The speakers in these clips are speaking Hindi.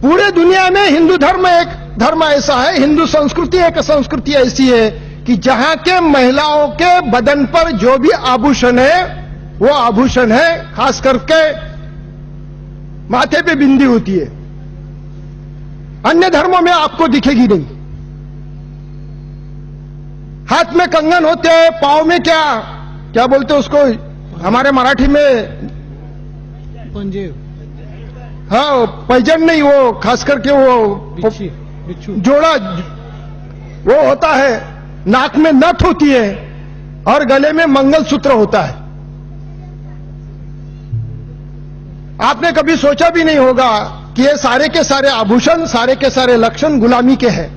पूरे दुनिया में हिंदू धर्म एक धर्म ऐसा है, हिंदू संस्कृति एक संस्कृति ऐसी है कि जहां के महिलाओं के बदन पर जो भी आभूषण है वो आभूषण है, खास करके माथे पे बिंदी होती है। अन्य धर्मों में आपको दिखेगी नहीं। हाथ में कंगन होते हैं, पांव में क्या बोलते हैं उसको हमारे मराठी में, पंजेब, हाँ पैजन नहीं, वो खास करके वो जोड़ा वो होता है, नाक में नथ होती है और गले में मंगलसूत्र होता है। आपने कभी सोचा भी नहीं होगा कि ये सारे के सारे आभूषण, सारे के सारे लक्षण गुलामी के हैं।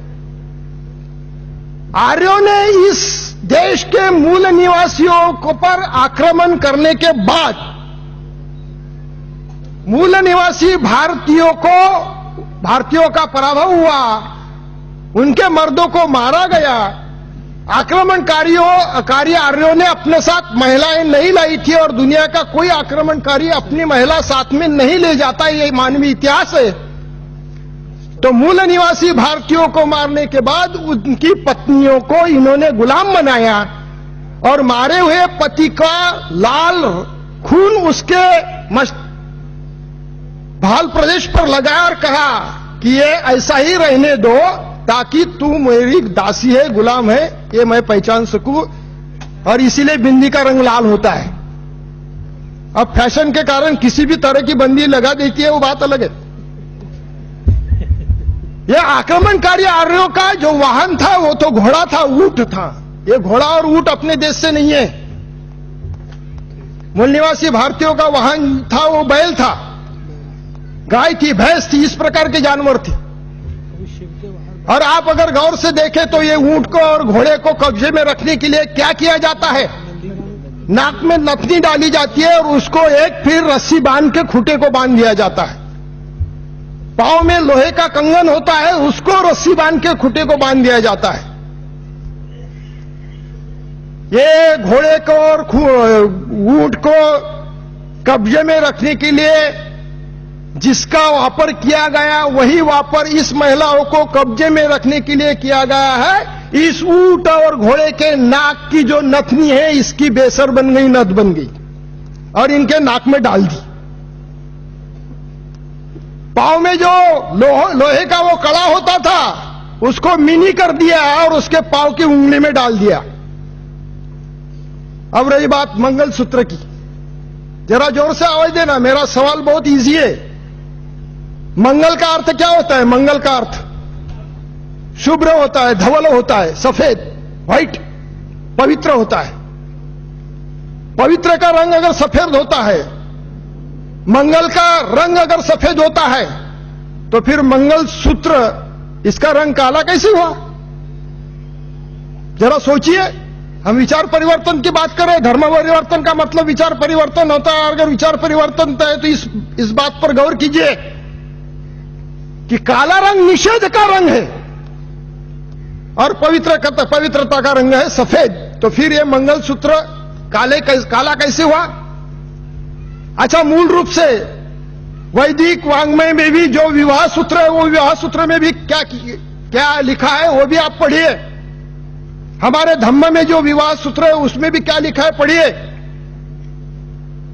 आर्यों ने इस देश के मूल निवासियों को पर आक्रमण करने के बाद मूल निवासी भारतीयों का पराभव हुआ, उनके मर्दों को मारा गया। आक्रमणकारी आर्यों ने अपने साथ महिलाएं नहीं लाई थी और दुनिया का कोई आक्रमणकारी अपनी महिला साथ में नहीं ले जाता, ये मानवीय इतिहास है। तो मूल निवासी भारतीयों को मारने के बाद उनकी पत्नियों को इन्होंने गुलाम बनाया और मारे हुए पति का लाल खून उसके भाल प्रदेश पर लगाया और कहा कि ये ऐसा ही रहने दो ताकि तू मेरी दासी है, गुलाम है, ये मैं पहचान सकूं, और इसीलिए बिंदी का रंग लाल होता है। अब फैशन के कारण किसी भी तरह की बंदी लगा देती है, वो बात अलग है। यह आक्रमणकारी आर्यों का जो वाहन था वो तो घोड़ा था, ऊंट था। ये घोड़ा और ऊंट अपने देश से नहीं है। मूल निवासी भारतीयों का वाहन था वो बैल था, गाय थी, भैंस थी, इस प्रकार के जानवर थे। और आप अगर गौर से देखें तो ये ऊंट को और घोड़े को कब्जे में रखने के लिए क्या किया जाता है, नाक में नथनी डाली जाती है और उसको एक फिर रस्सी बांध के खूंटे को बांध दिया जाता है। पांव में लोहे का कंगन होता है, उसको रस्सी बांध के खूंटे को बांध दिया जाता है। ये घोड़े को और ऊंट को कब्जे में रखने के लिए जिसका वापर किया गया वही वापर इस महिलाओं को कब्जे में रखने के लिए किया गया है। इस ऊंट और घोड़े के नाक की जो नथनी है इसकी बेसर बन गई, नथ बन गई और इनके नाक में डाल दी। पांव में जो लोहे का वो कड़ा होता था उसको मिनी कर दिया और उसके पांव की उंगली में डाल दिया। अब रही बात मंगलसूत्र की, जरा जोर से आवाज देना, मेरा सवाल बहुत इजी है। मंगल का अर्थ क्या होता है? मंगल का अर्थ शुभ्र होता है, धवल होता है, सफेद, व्हाइट, पवित्र होता है। पवित्र का रंग अगर सफेद होता है, मंगल का रंग अगर सफेद होता है, तो फिर मंगलसूत्र इसका रंग काला कैसे हुआ? जरा सोचिए। हम विचार परिवर्तन की बात कर रहे हैं। धर्म परिवर्तन का मतलब विचार परिवर्तन होता है। अगर विचार परिवर्तन होता है तो इस बात पर गौर कीजिए कि काला रंग निषेध का रंग है और पवित्रता का रंग है सफेद। तो फिर ये मंगलसूत्र काला कैसे हुआ? अच्छा, मूल रूप से वैदिक वांग्मय में भी जो विवाह सूत्र है वो विवाह सूत्र में भी क्या लिखा है वो भी आप पढ़िए। हमारे धम्म में जो विवाह सूत्र है उसमें भी क्या लिखा है पढ़िए।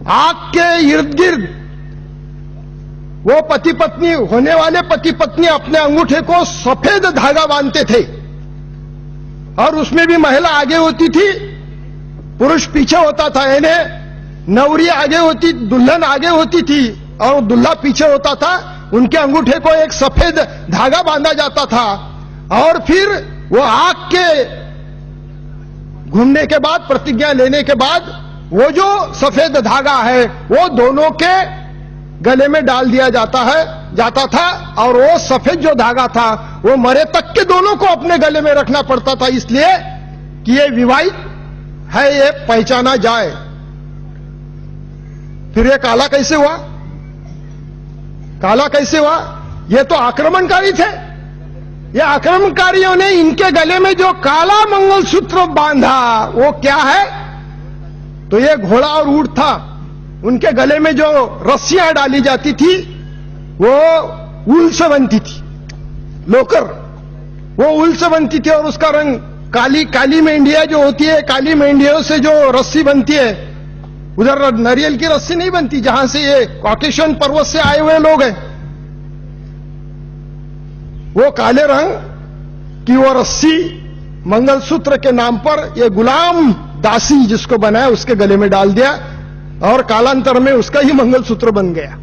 आग के इर्द गिर्द वो पति पत्नी, होने वाले पति पत्नी अपने अंगूठे को सफेद धागा बांधते थे और उसमें भी महिला आगे होती थी, पुरुष पीछे होता था। यानी नवरी आगे होती, दुल्हन आगे होती थी और दुल्हा पीछे होता था। उनके अंगूठे को एक सफेद धागा बांधा जाता था और फिर वो आग के घूमने के बाद, प्रतिज्ञा लेने के बाद, वो जो सफेद धागा है वो दोनों के गले में डाल दिया जाता था और वो सफेद जो धागा था वो मरे तक के दोनों को अपने गले में रखना पड़ता था, इसलिए कि ये विवाहित है, ये पहचाना जाए। फिर ये काला कैसे हुआ? काला कैसे हुआ? ये तो आक्रमणकारी थे। ये आक्रमणकारियों ने इनके गले में जो काला मंगलसूत्र बांधा वो क्या है? तो ये घोड़ा और ऊंट था। उनके गले में जो रस्सियां डाली जाती थी वो ऊल से बनती थी, लोकर, वो ऊल से बनती थी और उसका रंग काली मेंढिया जो होती है, काली मेंढियों से जो रस्सी बनती है, उधर नारियल की रस्सी नहीं बनती जहां से ये कॉकेशियन पर्वत से आए हुए लोग हैं, वो काले रंग की वो रस्सी मंगलसूत्र के नाम पर ये गुलाम दासी जिसको बनाया उसके गले में डाल दिया और कालांतर में उसका ही मंगलसूत्र बन गया।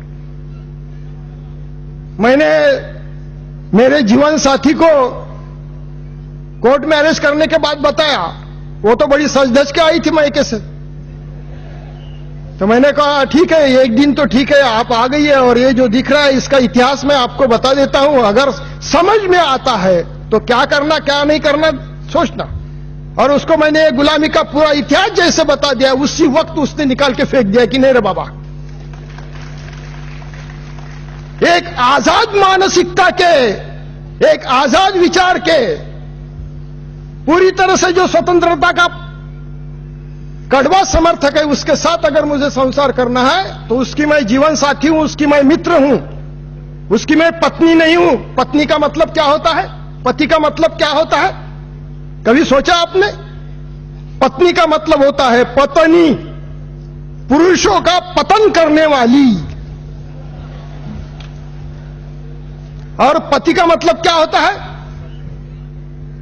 मैंने मेरे जीवन साथी को कोर्ट मैरिज करने के बाद बताया, वो तो बड़ी सज धज के आई थी मायके से, तो मैंने कहा ठीक है, एक दिन तो ठीक है, आप आ गई है और ये जो दिख रहा है इसका इतिहास मैं आपको बता देता हूं, अगर समझ में आता है तो क्या करना क्या नहीं करना सोचना। और उसको मैंने गुलामी का पूरा इतिहास जैसे बता दिया, उसी वक्त उसने निकाल के फेंक दिया कि नहीं रे बाबा, एक आजाद मानसिकता के, एक आजाद विचार के, पूरी तरह से जो स्वतंत्रता का कड़वा समर्थक है, उसके साथ अगर मुझे संसार करना है तो उसकी मैं जीवन साथी हूं, उसकी मैं मित्र हूं, उसकी मैं पत्नी नहीं हूं। पत्नी का मतलब क्या होता है, पति का मतलब क्या होता है, कभी सोचा आपने? पत्नी का मतलब होता है पत्नी, पुरुषों का पतन करने वाली, और पति का मतलब क्या होता है,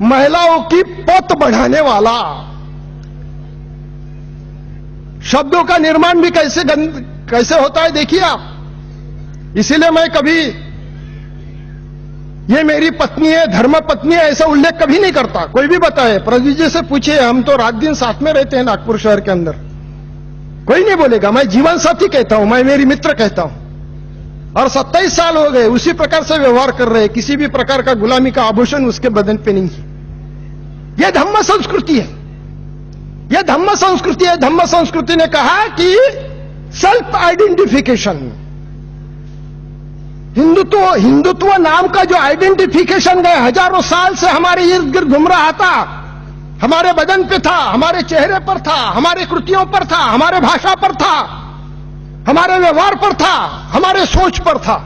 महिलाओं की पत बढ़ाने वाला। शब्दों का निर्माण भी कैसे होता है देखिए आप। इसीलिए मैं कभी ये मेरी पत्नी है, धर्म पत्नी है, ऐसा उल्लेख कभी नहीं करता। कोई भी बताए, प्रदीप जी से पूछिए, हम तो रात दिन साथ में रहते हैं नागपुर शहर के अंदर, कोई नहीं बोलेगा। मैं जीवन साथी कहता हूं, मैं मेरी मित्र कहता हूं, और 27 साल हो गए उसी प्रकार से व्यवहार कर रहे हैं, किसी भी प्रकार का गुलामी का आभूषण उसके बदन पे नहीं है। यह धम्म संस्कृति है, यह धम्म संस्कृति है। धम्म संस्कृति ने कहा कि सेल्फ आइडेंटिफिकेशन, हिंदुत्व नाम का जो आइडेंटिफिकेशन गए हजारों साल से हमारे इर्द गिर्द घूम रहा था, हमारे बदन पे था, हमारे चेहरे पर था, हमारे कृतियों पर था, हमारे भाषा पर था, हमारे व्यवहार पर था, हमारे सोच पर था।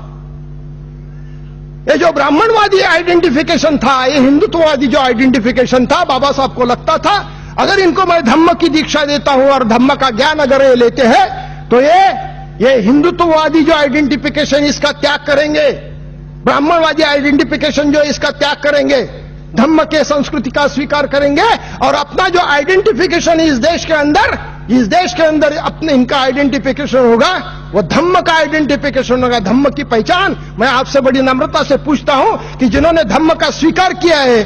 ये जो ब्राह्मणवादी आइडेंटिफिकेशन था, ये हिंदुत्ववादी जो आइडेंटिफिकेशन था, बाबा साहब को लगता था अगर इनको मैं धम्म की दीक्षा देता हूं और धम्म का ज्ञान अगर ये लेते हैं तो ये हिंदुत्ववादी जो आइडेंटिफिकेशन इसका त्याग करेंगे, ब्राह्मणवादी आइडेंटिफिकेशन जो इसका त्याग करेंगे, धम्म के संस्कृति का स्वीकार करेंगे और अपना जो आइडेंटिफिकेशन इस देश के अंदर अपने इनका आइडेंटिफिकेशन होगा, वो धम्म का आइडेंटिफिकेशन होगा, धम्म की पहचान। मैं आपसे बड़ी नम्रता से पूछता हूं कि जिन्होंने धम्म का स्वीकार किया है,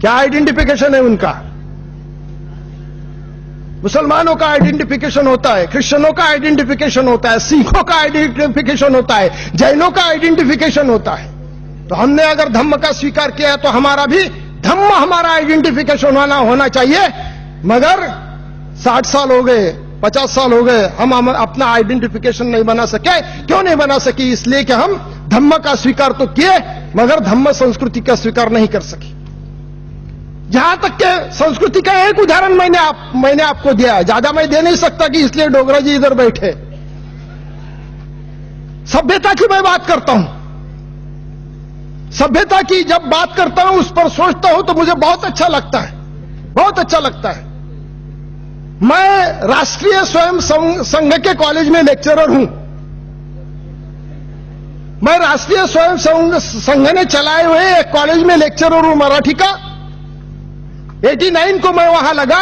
क्या आइडेंटिफिकेशन है उनका? मुसलमानों का आइडेंटिफिकेशन होता है, क्रिश्चियनों का आइडेंटिफिकेशन होता है, सिखों का आइडेंटिफिकेशन होता है, जैनों का आइडेंटिफिकेशन होता है। तो हमने अगर धम्म का स्वीकार किया है तो हमारा भी धम्म हमारा आइडेंटिफिकेशन होना चाहिए। मगर 60 साल हो गए, 50 साल हो गए, हम अपना आइडेंटिफिकेशन नहीं बना सके। क्यों नहीं बना सके? इसलिए कि हम धम्म का स्वीकार तो किए मगर धम्म संस्कृति का स्वीकार नहीं कर सके। जहां तक के संस्कृति का एक उदाहरण मैंने आपको दिया, ज्यादा मैं दे नहीं सकता कि इसलिए डोगरा जी इधर बैठे। सभ्यता की मैं बात करता हूं, सभ्यता की जब बात करता हूं, उस पर सोचता हूं तो मुझे बहुत अच्छा लगता है, बहुत अच्छा लगता है। मैं राष्ट्रीय स्वयं संघ के कॉलेज में लेक्चरर हूं। मैं राष्ट्रीय स्वयं संघ ने चलाए हुए एक कॉलेज में लेक्चरर हूं मराठी का। 89 को मैं वहां लगा।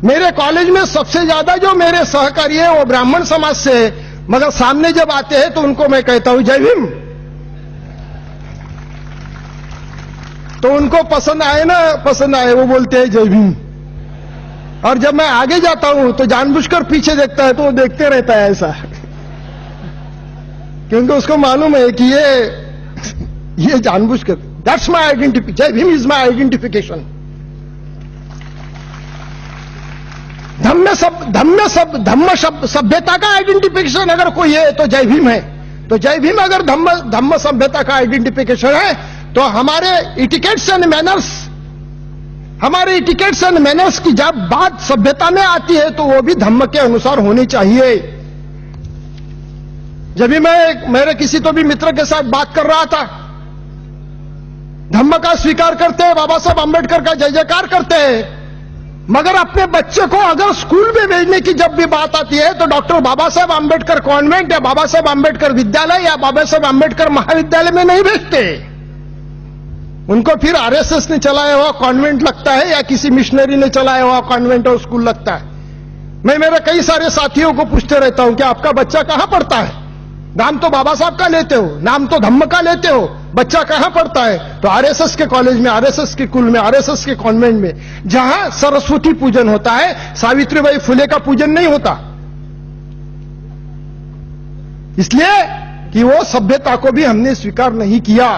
मेरे कॉलेज में सबसे ज्यादा जो मेरे सहकारी है वो ब्राह्मण समाज से है, मगर सामने जब आते हैं तो उनको मैं कहता हूं जय भीम, तो उनको पसंद आए वो बोलते हैं जय भीम। और जब मैं आगे जाता हूं तो जानबूझकर पीछे देखता है तो वो देखते रहता है ऐसा, क्योंकि उसको मालूम है कि ये जानबूझकर, दैट्स माई आइडेंटिफिकेशन, जय भीम इज माई आइडेंटिफिकेशन। धम्म सभ्यता का आइडेंटिफिकेशन अगर कोई है तो जय भीम है। तो जय भीम अगर धम्म सभ्यता का आइडेंटिफिकेशन है तो हमारे इटिकेट्स एंड मैनर्स की जब बात सभ्यता में आती है तो वो भी धम्म के अनुसार होनी चाहिए। जब भी मैं मेरे किसी तो भी मित्र के साथ बात कर रहा था, धम्म का स्वीकार करते हैं, बाबा साहब आंबेडकर का जय जयकार करते हैं, मगर अपने बच्चे को अगर स्कूल में भेजने की जब भी बात आती है तो डॉक्टर बाबा साहब आंबेडकर कॉन्वेंट या बाबा साहब आंबेडकर विद्यालय या बाबा साहब आंबेडकर महाविद्यालय में नहीं भेजते। उनको फिर आरएसएस ने चलाया हुआ कॉन्वेंट लगता है या किसी मिशनरी ने चलाया हुआ कॉन्वेंट और स्कूल लगता है। मैं मेरे कई सारे साथियों को पूछते रहता हूं कि आपका बच्चा कहां पढ़ता है? नाम तो बाबा साहब का लेते हो, नाम तो धम्म का लेते हो, बच्चा कहां पढ़ता है? तो आरएसएस के कॉलेज में, आरएसएस के कुल में, आरएसएस के कॉन्वेंट में, जहां सरस्वती पूजन होता है, सावित्रीबाई फुले का पूजन नहीं होता। इसलिए कि वो सभ्यता को भी हमने स्वीकार नहीं किया।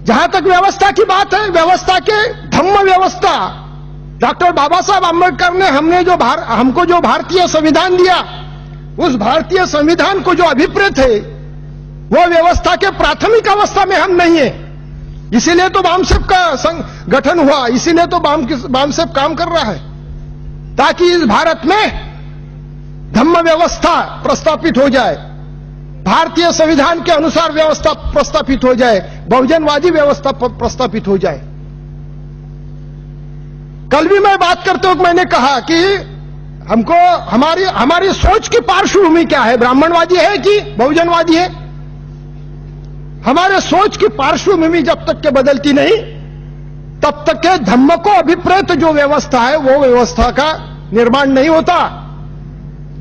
जहां तक व्यवस्था की बात है, व्यवस्था के धम्म व्यवस्था, डॉक्टर बाबा साहब आंबेडकर ने हमको जो भारतीय संविधान दिया, उस भारतीय संविधान को जो अभिप्रेत है, वो व्यवस्था के प्राथमिक अवस्था में हम नहीं है। इसीलिए तो बामसेप का गठन हुआ, इसीलिए तो बामसेप काम कर रहा है, ताकि इस भारत में धम्म व्यवस्था प्रस्तापित हो जाए, भारतीय संविधान के अनुसार व्यवस्था प्रस्तापित हो जाए, बहुजनवादी व्यवस्था प्रस्तापित हो जाए। कल भी मैं बात करते वक्त मैंने कहा कि हमको हमारी सोच की पार्श्वभूमि क्या है, ब्राह्मणवादी है कि बहुजनवादी है? हमारे सोच की पार्श्वभूमि जब तक के बदलती नहीं, तब तक के धम्म को अभिप्रेत जो व्यवस्था है, वो व्यवस्था का निर्माण नहीं होता।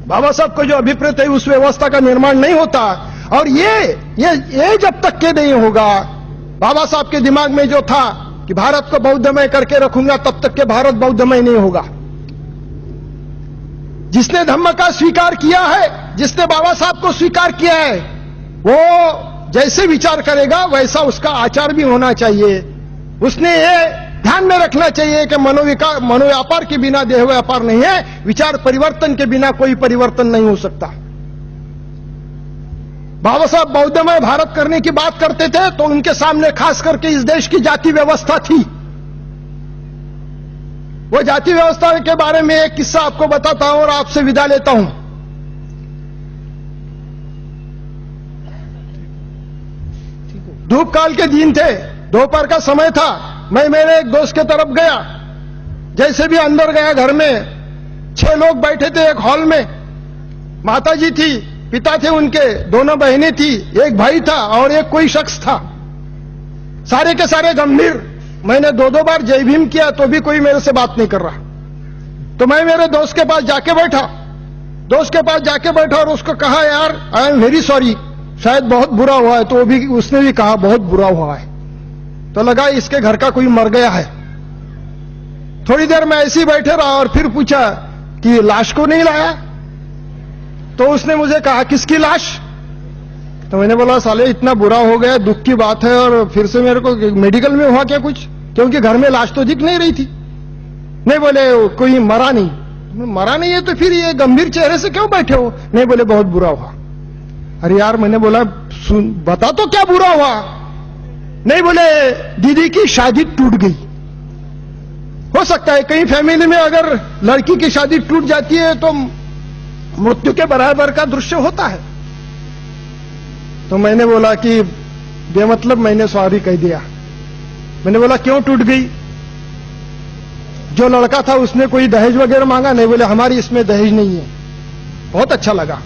बाबा साहब को जो अभिप्रेत है, उस व्यवस्था का निर्माण नहीं होता। और ये जब तक के नहीं होगा, बाबा साहब के दिमाग में जो था कि भारत को बौद्धमय करके रखूंगा, तब तक के भारत बौद्धमय नहीं होगा। जिसने धम्म का स्वीकार किया है, जिसने बाबा साहब को स्वीकार किया है, वो जैसे विचार करेगा वैसा उसका आचार भी होना चाहिए। उसने ये ध्यान में रखना चाहिए कि मनोव्यापार के बिना देह व्यापार नहीं है, विचार परिवर्तन के बिना कोई परिवर्तन नहीं हो सकता। बाबा साहब बौद्धमय भारत करने की बात करते थे तो उनके सामने खास करके इस देश की जाति व्यवस्था थी। वो जाति व्यवस्था के बारे में एक किस्सा आपको बताता हूं और आपसे विदा लेता हूं। धूप काल के दिन थे, दोपहर का समय था। मैं मेरे एक दोस्त के तरफ गया, जैसे भी अंदर गया, घर में 6 लोग बैठे थे एक हॉल में। माताजी थी, पिता थे उनके, 2 बहनें थी, एक भाई था और एक कोई शख्स था। सारे के सारे गंभीर। मैंने 2 बार जय भीम किया तो भी कोई मेरे से बात नहीं कर रहा। तो मैं मेरे दोस्त के पास जाके बैठा और उसको कहा, यार आई एम वेरी सॉरी, शायद बहुत बुरा हुआ है। तो उसने भी कहा बहुत बुरा हुआ है। तो लगा इसके घर का कोई मर गया है। थोड़ी देर में ऐसे ही बैठे रहा और फिर पूछा कि लाश को नहीं लाया? तो उसने मुझे कहा किसकी लाश? तो मैंने बोला साले इतना बुरा हो गया, दुख की बात है, और फिर से मेरे को मेडिकल में हुआ क्या कुछ? क्योंकि घर में लाश तो दिख नहीं रही थी। नहीं, बोले कोई मरा नहीं। मरा नहीं है तो फिर ये गंभीर चेहरे से क्यों बैठे हो? नहीं, बोले बहुत बुरा हुआ। अरे यार, मैंने बोला सुन, बता तो क्या बुरा हुआ? नहीं, बोले दीदी की शादी टूट गई। हो सकता है कहीं फैमिली में अगर लड़की की शादी टूट जाती है तो मृत्यु के बराबर का दृश्य होता है। तो मैंने बोला कि बेमतलब मैंने सॉरी कह दिया। मैंने बोला क्यों टूट गई? जो लड़का था उसने कोई दहेज वगैरह मांगा? नहीं, बोले हमारी इसमें दहेज नहीं है। बहुत अच्छा लगा।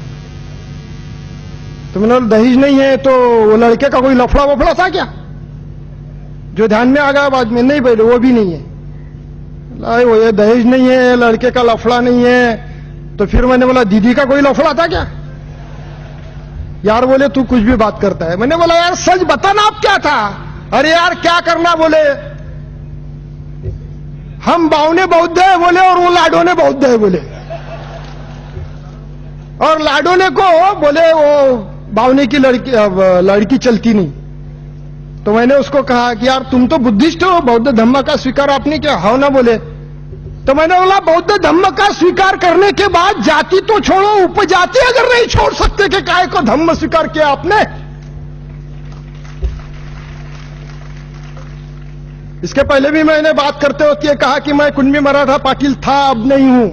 तो मैंने बोला दहेज नहीं है तो वो लड़के का कोई लफड़ा वफड़ा था क्या? जो ध्यान में आ गया बाद में, नहीं बोले वो भी नहीं है। वो ये दहेज नहीं है, लड़के का लफड़ा नहीं है। तो फिर मैंने बोला दीदी का कोई लफड़ा था क्या? यार बोले तू कुछ भी बात करता है। मैंने बोला यार सच बताना आप क्या था? अरे यार क्या करना, बोले हम बावने बौद्ध है बोले, और वो लाडोने बौद्ध है बोले, और लाडोने को बोले वो बावने की लड़की चलती नहीं। तो मैंने उसको कहा कि यार तुम तो बुद्धिस्ट हो, बौद्ध धम्म का स्वीकार आपने किया? हाँ ना, बोले। तो मैंने बोला बौद्ध धम्म का स्वीकार करने के बाद जाति तो छोड़ो, उपजाति अगर नहीं छोड़ सकते कि काय को धम्म स्वीकार किया आपने? इसके पहले भी मैंने बात करते वक्त ये कहा कि मैं कुणबी मराठा पाटिल था, अब नहीं हूं।